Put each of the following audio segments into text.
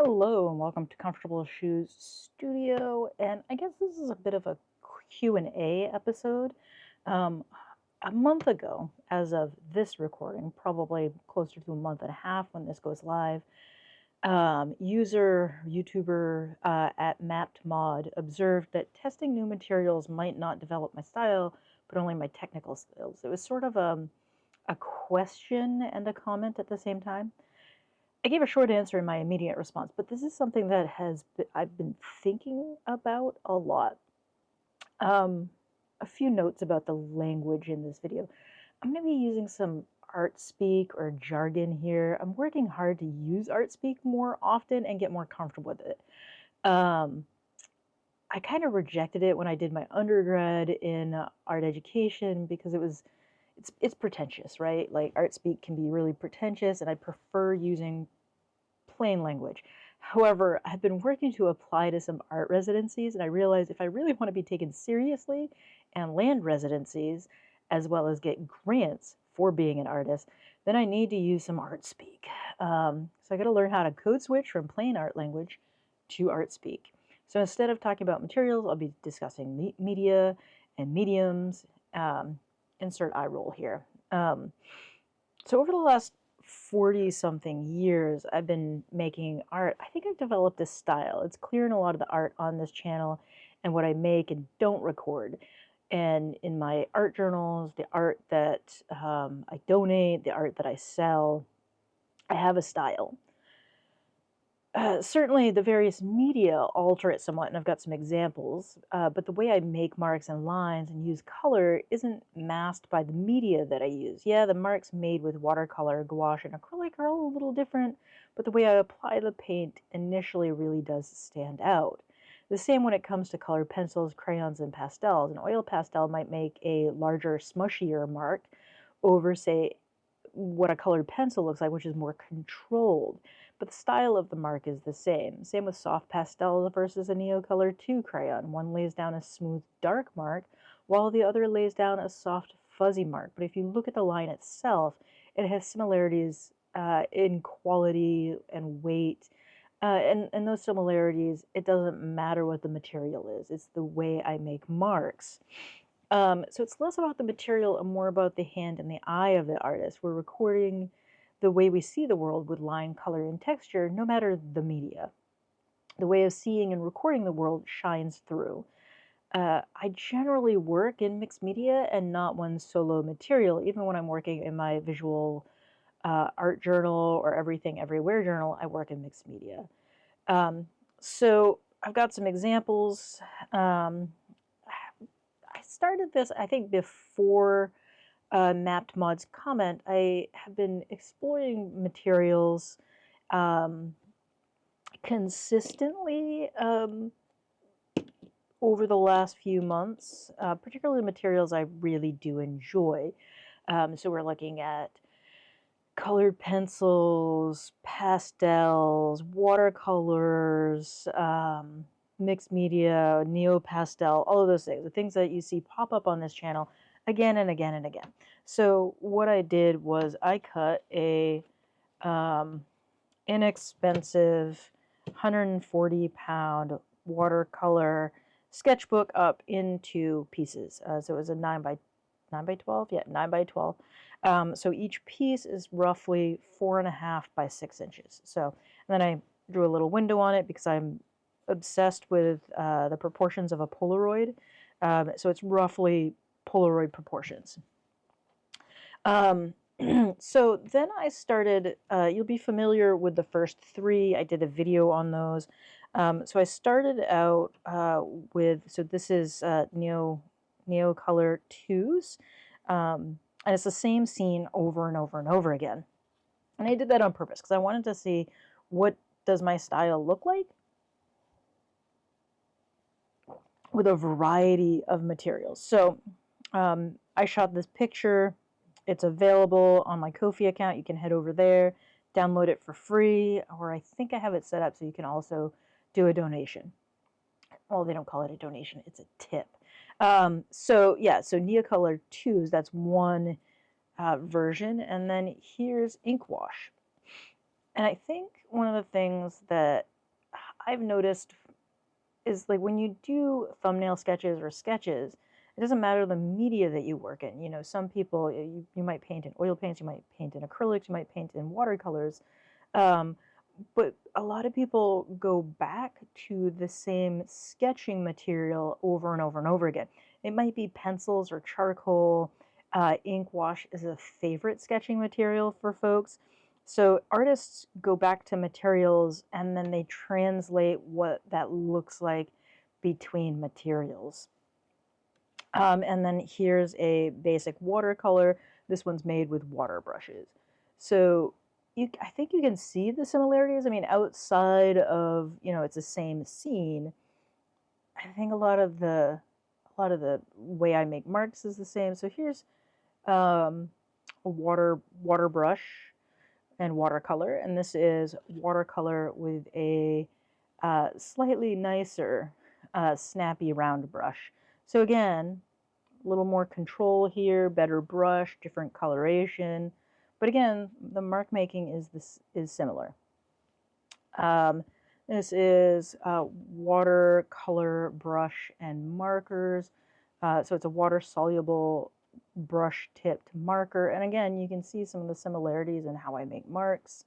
Hello and welcome to Comfortable Shoes Studio. And I guess this is a bit of a Q&A episode. Um, a month ago, as of this recording, probably closer to a month and a half when this goes live, YouTuber at Mapped Mod observed that testing new materials might not develop my style, but only my technical skills. It was sort of a question and a comment at the same time. I gave a short answer in my immediate response, but this is something that I've been thinking about a lot. A few notes about the language in this video. I'm going to be using some art speak or jargon here. I'm working hard to use art speak more often and get more comfortable with it. I kind of rejected it when I did my undergrad in art education because it's pretentious, right? Like art speak can be really pretentious, and I prefer using plain language. However, I've been working to apply to some art residencies, and I realized if I really want to be taken seriously and land residencies, as well as get grants for being an artist, then I need to use some art speak. So I got to learn how to code switch from plain art language to art speak. So instead of talking about materials, I'll be discussing media and mediums. Insert eye roll here. So over the last 40 something years, I've been making art. I think I've developed a style. It's clear in a lot of the art on this channel and what I make and don't record. And in my art journals, the art that I donate, the art that I sell, I have a style. Certainly the various media alter it somewhat, and I've got some examples, but the way I make marks and lines and use color isn't masked by the media that I use. Yeah, the marks made with watercolor, gouache, and acrylic are all a little different, but the way I apply the paint initially really does stand out. The same when it comes to colored pencils, crayons, and pastels. An oil pastel might make a larger, smushier mark over, say, what a colored pencil looks like, which is more controlled. But the style of the mark is the same. Same with soft pastel versus a Neocolor 2 crayon. One lays down a smooth, dark mark, while the other lays down a soft, fuzzy mark. But if you look at the line itself, it has similarities in quality and weight. And those similarities, it doesn't matter what the material is. It's the way I make marks. So it's less about the material and more about the hand and the eye of the artist. We're recording the way we see the world with line, color, and texture, no matter the media. The way of seeing and recording the world shines through. I generally work in mixed media and not one solo material, even when I'm working in my visual art journal or Everything Everywhere journal, I work in mixed media. So I've got some examples. I started this, I think, before Mapped Mod's comment. I have been exploring materials consistently over the last few months, particularly materials I really do enjoy. So we're looking at colored pencils, pastels, watercolors, mixed media, neo-pastel, all of those things, the things that you see pop up on this channel again and again and again. So what I did was I cut a inexpensive 140-pound watercolor sketchbook up into pieces. So it was a 9 by 12? Yeah, 9 by 12. So each piece is roughly 4.5 by 6 inches. So, and then I drew a little window on it because I'm obsessed with the proportions of a Polaroid. So it's roughly Polaroid proportions. So then I started, you'll be familiar with the first three. I did a video on those. So I started out with, so this is Neocolor 2s. And it's the same scene over and over and over again. And I did that on purpose because I wanted to see what does my style look like with a variety of materials. So I shot this picture. It's available on my Ko-fi account. You can head over there, download it for free, or I think I have it set up so you can also do a donation. Well, they don't call it a donation, it's a tip. So yeah, so Neocolor 2s, that's one version, and then here's ink wash. And I think one of the things that I've noticed is like when you do thumbnail sketches or sketches, it doesn't matter the media that you work in. You know, some people, you might paint in oil paints, you might paint in acrylics, you might paint in watercolors. Um, but a lot of people go back to the same sketching material over and over and over again. It might be pencils or charcoal. Ink wash is a favorite sketching material for folks. So artists go back to materials and then they translate what that looks like between materials. And then here's a basic watercolor. This one's made with water brushes. So I think you can see the similarities. I mean, outside of, it's the same scene, I think a lot of the way I make marks is the same. So here's a water brush and watercolor, and this is watercolor with a slightly nicer snappy round brush. So again, a little more control here, better brush, different coloration. But again, the mark making is similar. This is watercolor brush and markers. So it's a water-soluble brush-tipped marker. And again, you can see some of the similarities in how I make marks.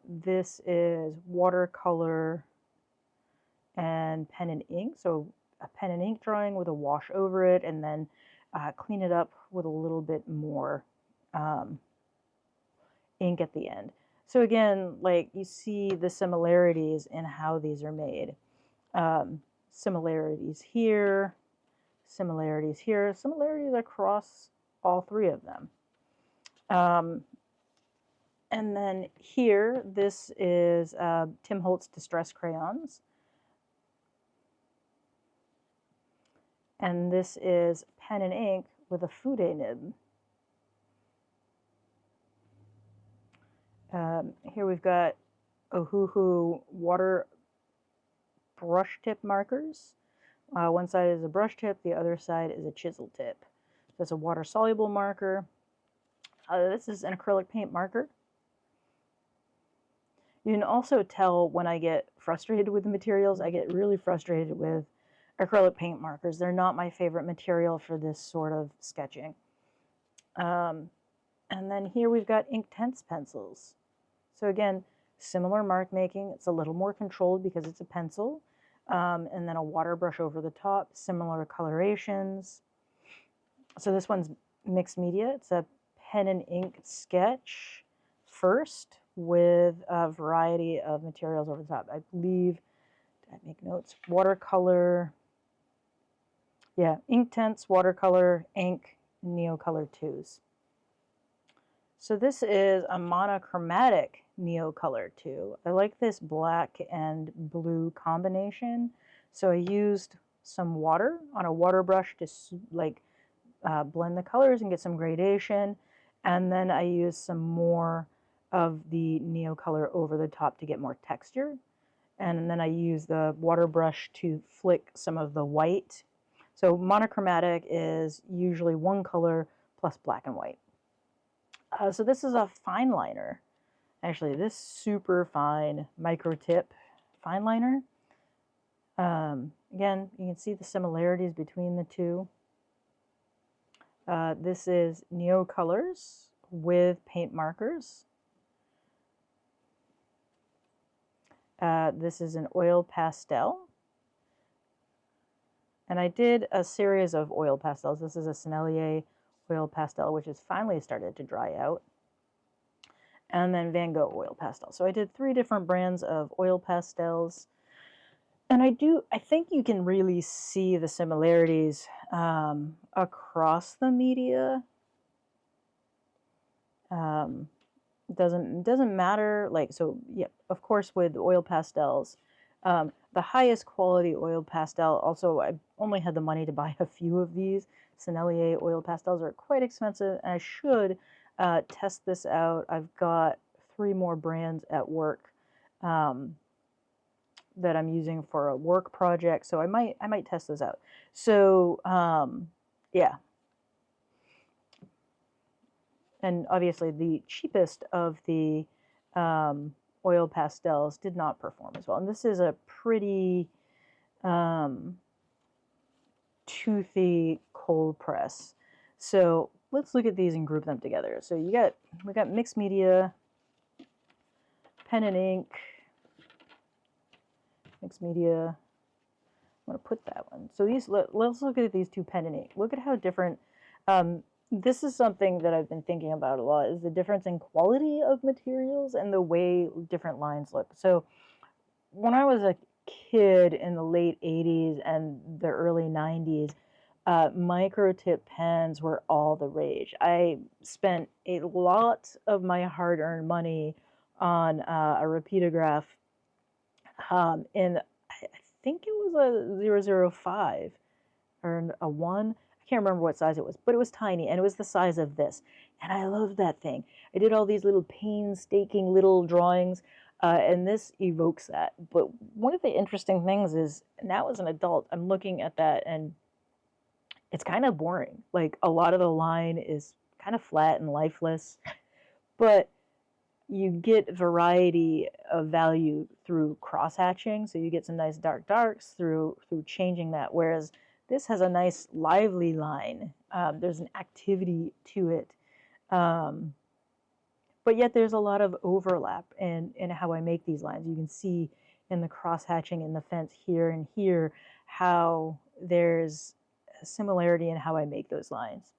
This is watercolor and pen and ink. So a pen and ink drawing with a wash over it, and then clean it up with a little bit more ink at the end. So again, like you see the similarities in how these are made. Similarities here, similarities here, similarities across all three of them. And then here, this is Tim Holtz Distress Crayons. And this is pen and ink with a Fude nib. Here we've got Ohuhu water brush tip markers. One side is a brush tip, the other side is a chisel tip. That's a water soluble marker. This is an acrylic paint marker. You can also tell when I get frustrated with the materials. I get really frustrated with acrylic paint markers. They're not my favorite material for this sort of sketching. And then here we've got Inktense pencils. So again, similar mark making. It's a little more controlled because it's a pencil. And then a water brush over the top, similar colorations. So this one's mixed media. It's a pen and ink sketch first with a variety of materials over the top. I believe, did I make notes? Watercolor, yeah, Inktense, watercolor, ink, and Neocolor 2s. So this is a monochromatic Neocolor 2. I like this black and blue combination. So I used some water on a water brush to blend the colors and get some gradation. And then I used some more of the Neocolor over the top to get more texture. And then I use the water brush to flick some of the white. So monochromatic is usually one color plus black and white. So this is a fine liner. Actually, this super fine micro tip fine liner. Again, you can see the similarities between the two. This is Neocolors with paint markers. This is an oil pastel. And I did a series of oil pastels. This is a Sennelier oil pastel, which has finally started to dry out. And then Van Gogh oil pastel. So I did 3 different brands of oil pastels. And I think you can really see the similarities across the media. Doesn't matter, like, so yeah, of course with oil pastels, the highest quality oil pastel, also I only had the money to buy a few of these. Sennelier oil pastels are quite expensive, and I should test this out. I've got 3 more brands at work that I'm using for a work project, so I might test this out. So yeah. And obviously the cheapest of the oil pastels did not perform as well. And this is a pretty toothy cold press. So let's look at these and group them together. So we got mixed media, pen and ink, mixed media. I'm going to put that one. So let's look at these two pen and ink. Look at how different. This is something that I've been thinking about a lot, is the difference in quality of materials and the way different lines look. So when I was a kid in the late 80s and the early 90s, micro tip pens were all the rage. I spent a lot of my hard-earned money on a repeatograph in, I think it was a 005 or a 1. I can't remember what size it was, but it was tiny, and it was the size of this. And I loved that thing. I did all these little painstaking little drawings, and this evokes that. But one of the interesting things is, now as an adult, I'm looking at that, and it's kind of boring. Like, a lot of the line is kind of flat and lifeless, but you get variety of value through cross hatching. So you get some nice dark darks through changing that. Whereas this has a nice lively line. There's an activity to it. But yet there's a lot of overlap in how I make these lines. You can see in the cross hatching in the fence here and here how there's a similarity in how I make those lines.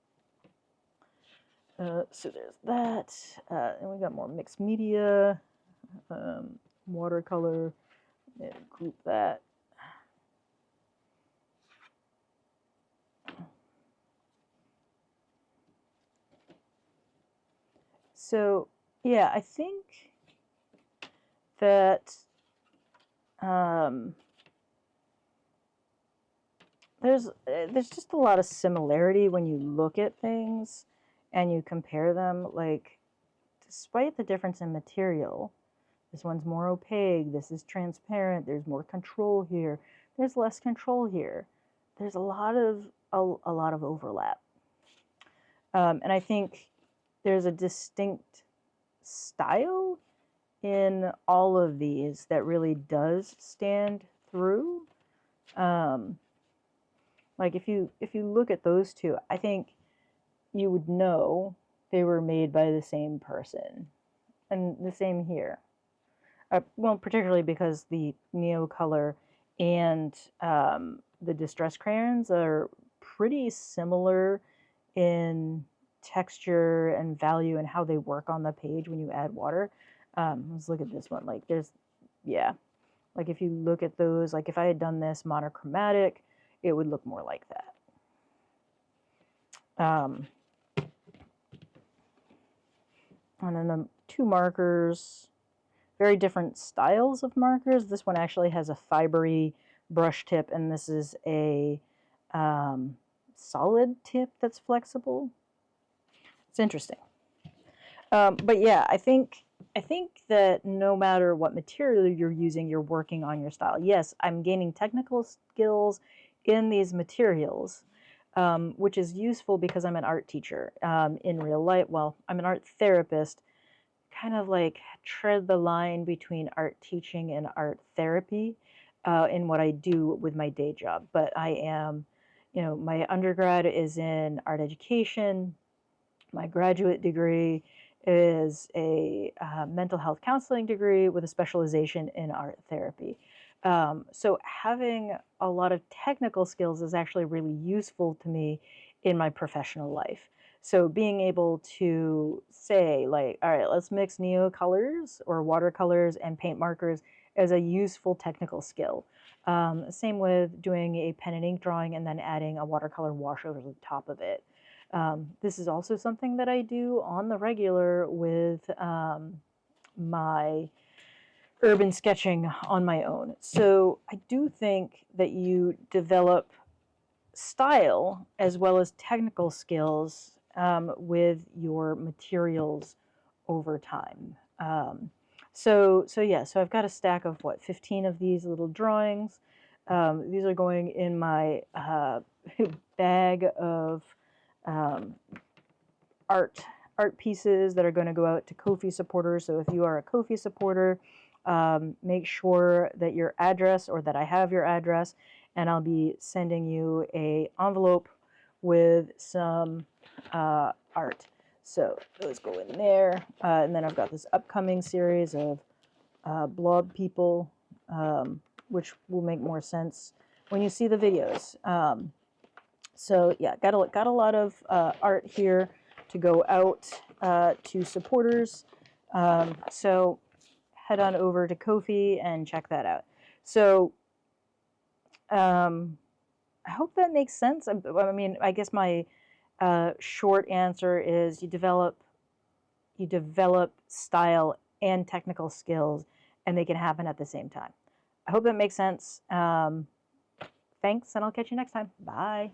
So there's that, and we got more mixed media, watercolor, and group that. So yeah, I think that there's just a lot of similarity when you look at things and you compare them. Like, despite the difference in material, this one's more opaque, this is transparent, there's more control here, there's less control here. There's a lot of overlap. And I think there's a distinct style in all of these that really does stand through. Like if you look at those two, I think you would know they were made by the same person. And the same here. Well, particularly because the Neocolor and the Distress crayons are pretty similar in texture and value and how they work on the page when you add water. Let's look at this one. Like yeah. Like if you look at those, like if I had done this monochromatic, it would look more like that. And then the two markers, very different styles of markers. This one actually has a fibery brush tip, and this is a solid tip that's flexible. It's interesting. But yeah, I think that no matter what material you're using, you're working on your style. Yes, I'm gaining technical skills in these materials, which is useful because I'm an art teacher in real life. Well, I'm an art therapist, kind of like tread the line between art teaching and art therapy in what I do with my day job. But I am, my undergrad is in art education. My graduate degree is a mental health counseling degree with a specialization in art therapy. So having a lot of technical skills is actually really useful to me in my professional life. So being able to say, like, all right, let's mix neocolors or watercolors and paint markers as a useful technical skill. Same with doing a pen and ink drawing and then adding a watercolor wash over the top of it. This is also something that I do on the regular with my urban sketching on my own. So I do think that you develop style as well as technical skills with your materials over time. So I've got a stack of 15 of these little drawings. These are going in my bag of art art pieces that are going to go out to Ko-fi supporters. So if you are a Ko-fi supporter, make sure that your address, or that I have your address, and I'll be sending you a envelope with some art. So those go in there. And then I've got this upcoming series of blob people, which will make more sense when you see the videos. So yeah, got a lot of art here to go out to supporters. So head on over to Ko-fi and check that out. So I hope that makes sense. I mean, I guess my short answer is you develop style and technical skills, and they can happen at the same time. I hope that makes sense. Thanks, and I'll catch you next time. Bye.